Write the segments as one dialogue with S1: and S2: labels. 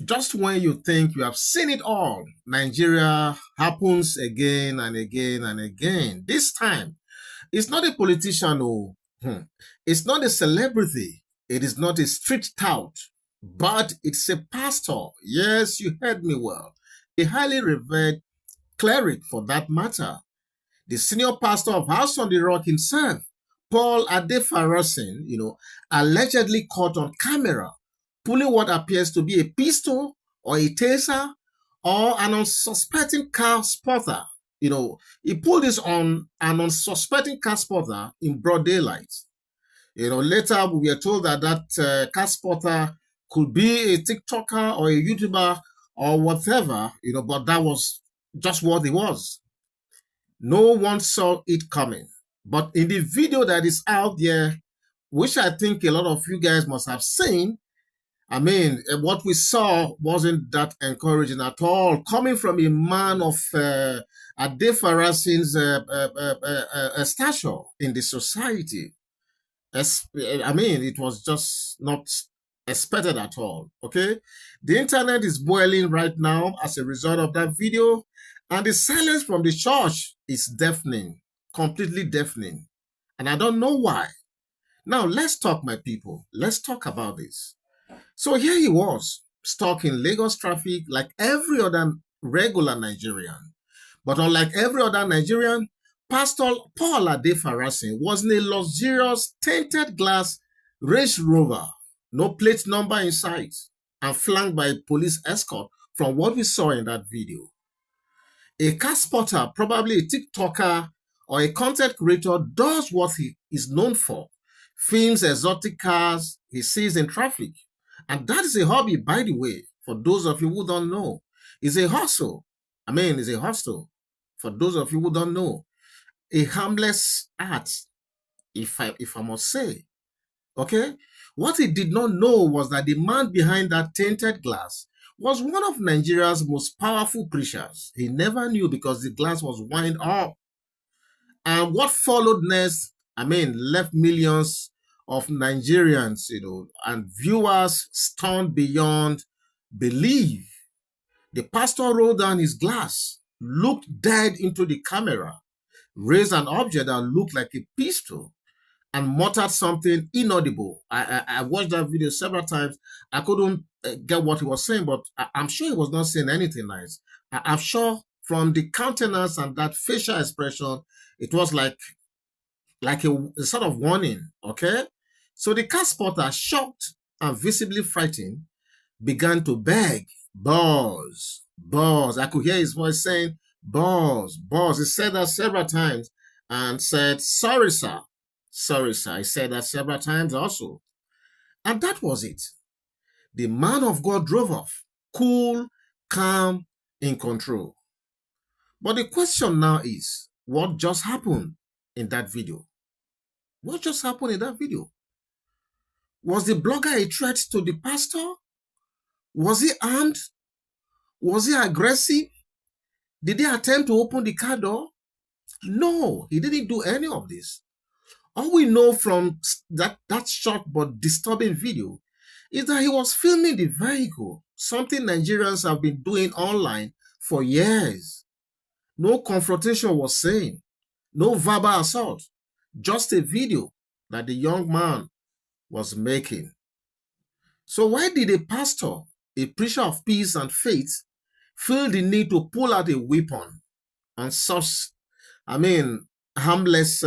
S1: Just when you think you have seen it all, Nigeria happens again and again and again. This time, it's not a politician, it's not a celebrity, it is not a street tout, but it's a pastor. Yes, you heard me well. A highly revered cleric for that matter. The senior pastor of House on the Rock himself, Paul Adefarasin, allegedly caught on camera pulling what appears to be a pistol or a taser or an unsuspecting car spotter. He pulled this on an unsuspecting car spotter in broad daylight. Later we were told that car spotter could be a TikToker or a YouTuber or whatever, but that was just what it was. No one saw it coming. But in the video that is out there, which I think a lot of you guys must have seen, what we saw wasn't that encouraging at all, coming from a man of Adefarasin's stature in the society. It was just not expected at all, okay? The internet is boiling right now as a result of that video, and the silence from the church is deafening, completely deafening. And I don't know why. Now, let's talk, my people. Let's talk about this. So here he was, stuck in Lagos traffic like every other regular Nigerian. But unlike every other Nigerian, Pastor Paul Adefarasin was in a luxurious tinted glass Range Rover, no plate number in sight, and flanked by a police escort from what we saw in that video. A car spotter, probably a TikToker or a content creator, does what he is known for, films exotic cars he sees in traffic. And that is a hobby, by the way, for those of you who don't know. It's a hustle. It's a hustle. For those of you who don't know. A harmless art, if I must say. Okay? What he did not know was that the man behind that tinted glass was one of Nigeria's most powerful preachers. He never knew because the glass was wound up. And what followed next, left millions of Nigerians, and viewers stunned beyond belief. The pastor rolled down his glass, looked dead into the camera, raised an object that looked like a pistol, and muttered something inaudible. I watched that video several times. I couldn't get what he was saying, but I'm sure he was not saying anything nice. I'm sure from the countenance and that facial expression, it was like a sort of warning, okay? So the car spotter, shocked and visibly frightened, began to beg, "Boss, boss." I could hear his voice saying, "Boss, boss." He said that several times and said, "Sorry, sir. Sorry, sir." He said that several times also. And that was it. The man of God drove off, cool, calm, in control. But the question now is, what just happened in that video? What just happened in that video? Was the blogger a threat to the pastor? Was he armed? Was he aggressive? Did he attempt to open the car door? No, he didn't do any of this. All we know from that short but disturbing video is that he was filming the vehicle, something Nigerians have been doing online for years. No confrontation was seen, no verbal assault, just a video that the young man was making. So why did a pastor, a preacher of peace and faith, feel the need to pull out a weapon on such, harmless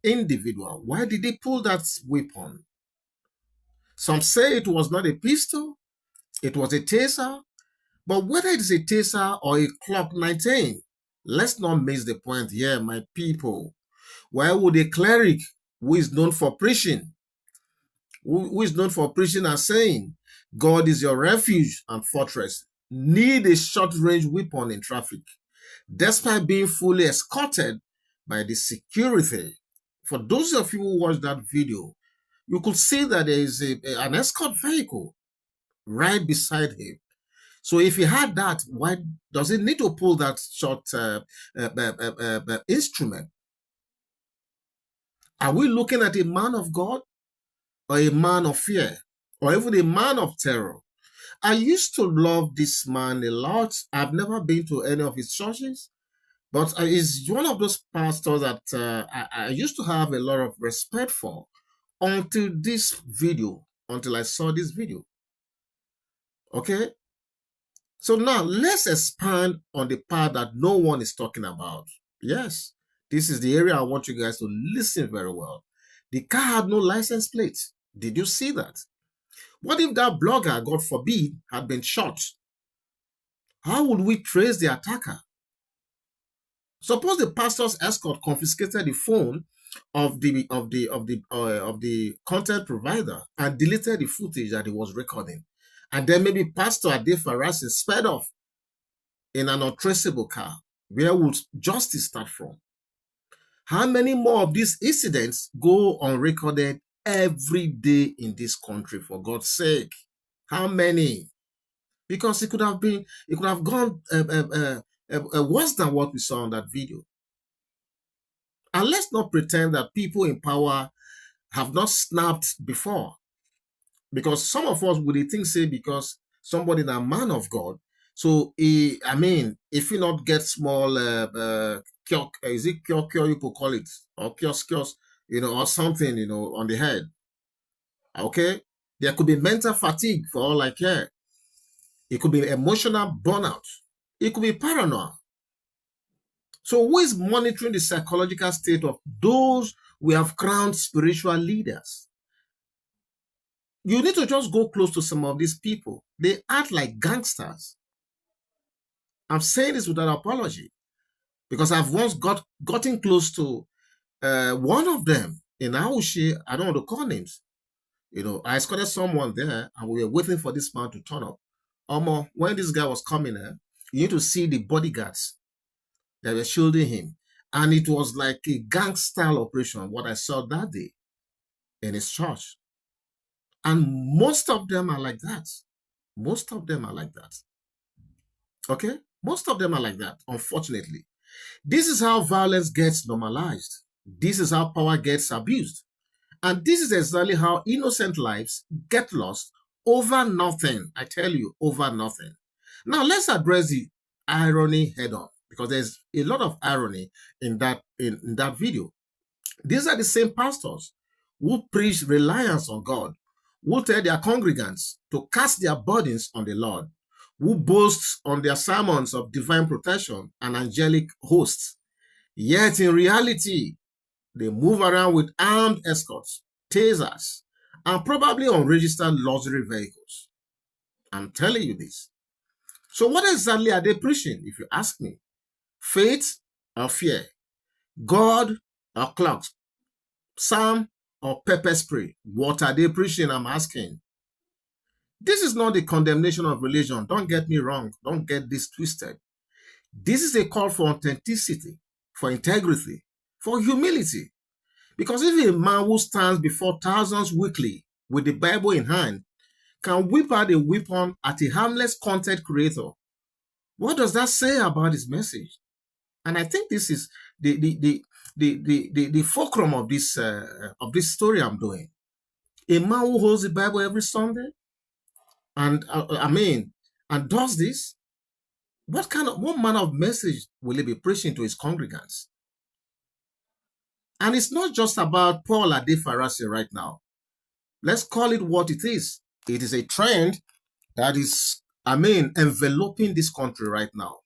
S1: individual? Why did he pull that weapon? Some say it was not a pistol, it was a taser, but whether it is a taser or a Glock 19, let's not miss the point here, my people. Why would a cleric who is known for preaching, and saying, "God is your refuge and fortress," need a short-range weapon in traffic, despite being fully escorted by the security? For those of you who watched that video, you could see that there is an escort vehicle right beside him. So if he had that, why does he need to pull that short instrument? Are we looking at a man of God or a man of fear or even a man of terror? I used to love this man a lot. I've never been to any of his churches, but he's one of those pastors that I used to have a lot of respect for until this video, until I saw this video. Okay? So now let's expand on the part that no one is talking about. Yes, this is the area I want you guys to listen very well. The car had no license plate. Did you see that? What if that blogger, God forbid, had been shot? How would we trace the attacker? Suppose the pastor's escort confiscated the phone of the content provider and deleted the footage that he was recording, and then maybe Pastor Adefarasin sped off in an untraceable car. Where would justice start from? How many more of these incidents go unrecorded every day in this country, for God's sake? How many? Because it could have gone worse than what we saw on that video. And let's not pretend that people in power have not snapped before. Because some of us would think, say, because somebody is a man of God, so if you not get small, is it cure, you could call it, or kiosk, or something, on the head. Okay? There could be mental fatigue for all I care. It could be emotional burnout. It could be paranoia. So who is monitoring the psychological state of those we have crowned spiritual leaders? You need to just go close to some of these people. They act like gangsters. I'm saying this without apology because I've once gotten close to one of them in Abuja. I don't want to call names. I escorted someone there and we were waiting for this man to turn up. When this guy was coming, you need to see the bodyguards that were shielding him. And it was like a gang-style operation, what I saw that day in his church. And most of them are like that. Most of them are like that. Okay? Most of them are like that, unfortunately. This is how violence gets normalized. This is how power gets abused. And this is exactly how innocent lives get lost over nothing. I tell you, over nothing. Now, let's address the irony head on, because there's a lot of irony in that video. These are the same pastors who preach reliance on God, who tell their congregants to cast their burdens on the Lord, who boast on their sermons of divine protection and angelic hosts. Yet in reality, they move around with armed escorts, tasers, and probably unregistered luxury vehicles. I'm telling you this. So what exactly are they preaching, if you ask me? Faith or fear? God or clocks? Psalm or pepper spray? What are they preaching, I'm asking? This is not the condemnation of religion. Don't get me wrong. Don't get this twisted. This is a call for authenticity, for integrity, for humility. Because if a man who stands before thousands weekly with the Bible in hand can whip out a weapon at a harmless content creator, what does that say about his message? And I think this is the fulcrum of this story I'm doing. A man who holds the Bible every Sunday and and does this, what manner of message will he be preaching to his congregants? And it's not just about Paul Adefarasin right now. Let's call it what it is. It is a trend that is, enveloping this country right now.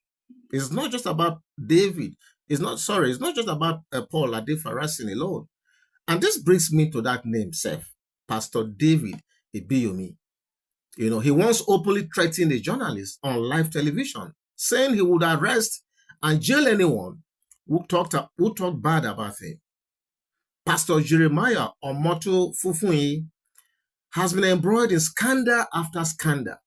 S1: It's not just about David. It's not just about Paul Adefarasin alone. And this brings me to that name, Pastor David Ibiyomi. He once openly threatened a journalist on live television, saying he would arrest and jail anyone who talked bad about him. Pastor Jeremiah Omoto Fufunyi has been embroiled in scandal after scandal,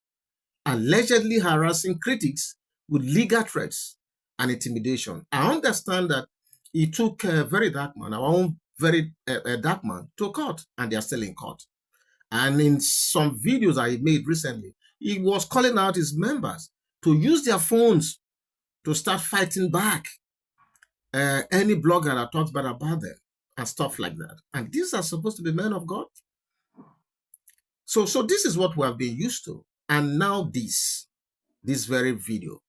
S1: allegedly harassing critics with legal threats and intimidation. I understand that he took a very dark man, our own very dark man, to court, and they are still in court. And in some videos I made recently, he was calling out his members to use their phones to start fighting back any blogger that talks bad about them and stuff like that. And these are supposed to be men of God. So this is what we have been used to. And now this very video.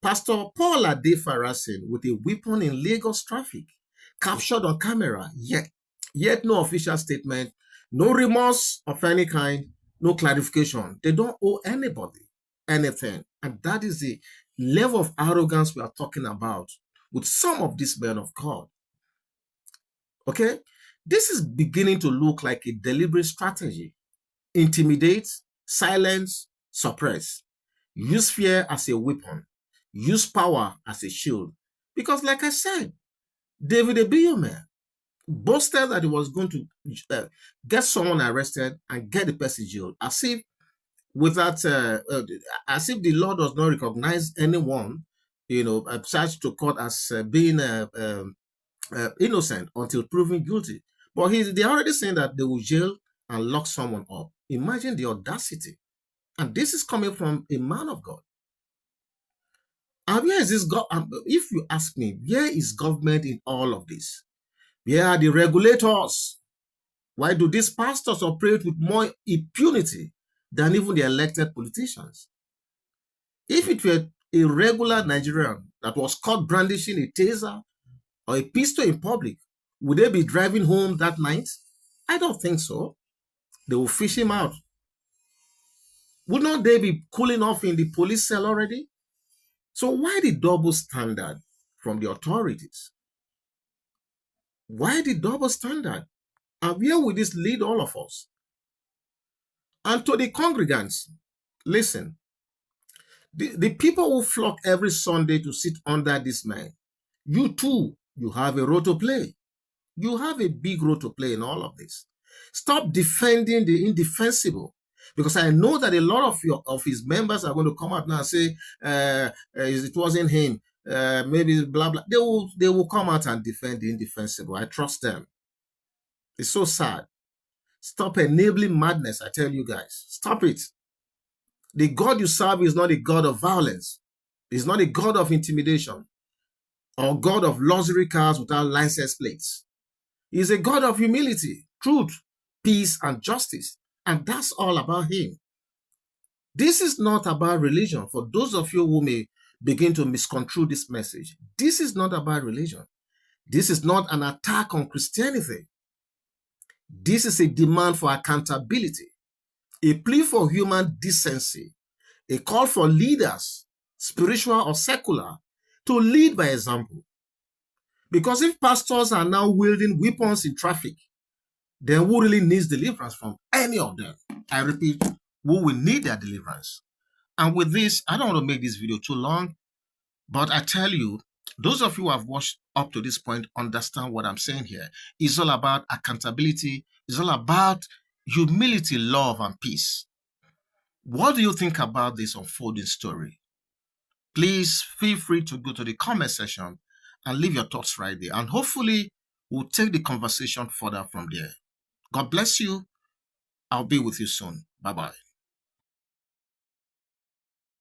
S1: Pastor Paul Adefarasin with a weapon in Lagos traffic, captured on camera, yet no official statement, no remorse of any kind, no clarification. They don't owe anybody anything. And that is the level of arrogance we are talking about with some of these men of God. Okay? This is beginning to look like a deliberate strategy. Intimidate, silence, suppress. Use fear as a weapon. Use power as a shield. Because like I said, David Abiyome boasted that he was going to get someone arrested and get the person jailed, as if as if the law does not recognize anyone, charged to court as being innocent until proven guilty. But they're already saying that they will jail and lock someone up. Imagine the audacity. And this is coming from a man of God. And where is this God? If you ask me, where is government in all of this? Where are the regulators? Why do these pastors operate with more impunity than even the elected politicians? If it were a regular Nigerian that was caught brandishing a taser or a pistol in public, would they be driving home that night? I don't think so. They will fish him out. Would not they be cooling off in the police cell already? So why the double standard from the authorities? Why the double standard? And where will this lead all of us? And to the congregants, listen, the people who flock every Sunday to sit under this man, you too, you have a role to play. You have a big role to play in all of this. Stop defending the indefensible. Because I know that a lot of his members are going to come out now and say, it wasn't him, maybe blah, blah. They will come out and defend the indefensible. I trust them. It's so sad. Stop enabling madness, I tell you guys. Stop it. The God you serve is not a God of violence. It's not a God of intimidation or God of luxury cars without license plates. He's a God of humility, truth, peace, and justice. And that's all about him. This is not about religion. For those of you who may begin to misconstrue this message, this is not about religion. This is not an attack on Christianity. This is a demand for accountability, a plea for human decency, a call for leaders, spiritual or secular, to lead by example. Because if pastors are now wielding weapons in traffic, then who really needs deliverance from any of them? I repeat, who will need their deliverance? And with this, I don't want to make this video too long, but I tell you, those of you who have watched up to this point understand what I'm saying here. It's all about accountability. It's all about humility, love, and peace. What do you think about this unfolding story? Please feel free to go to the comment section and leave your thoughts right there. And hopefully, we'll take the conversation further from there. God bless you. I'll be with you soon. Bye-bye.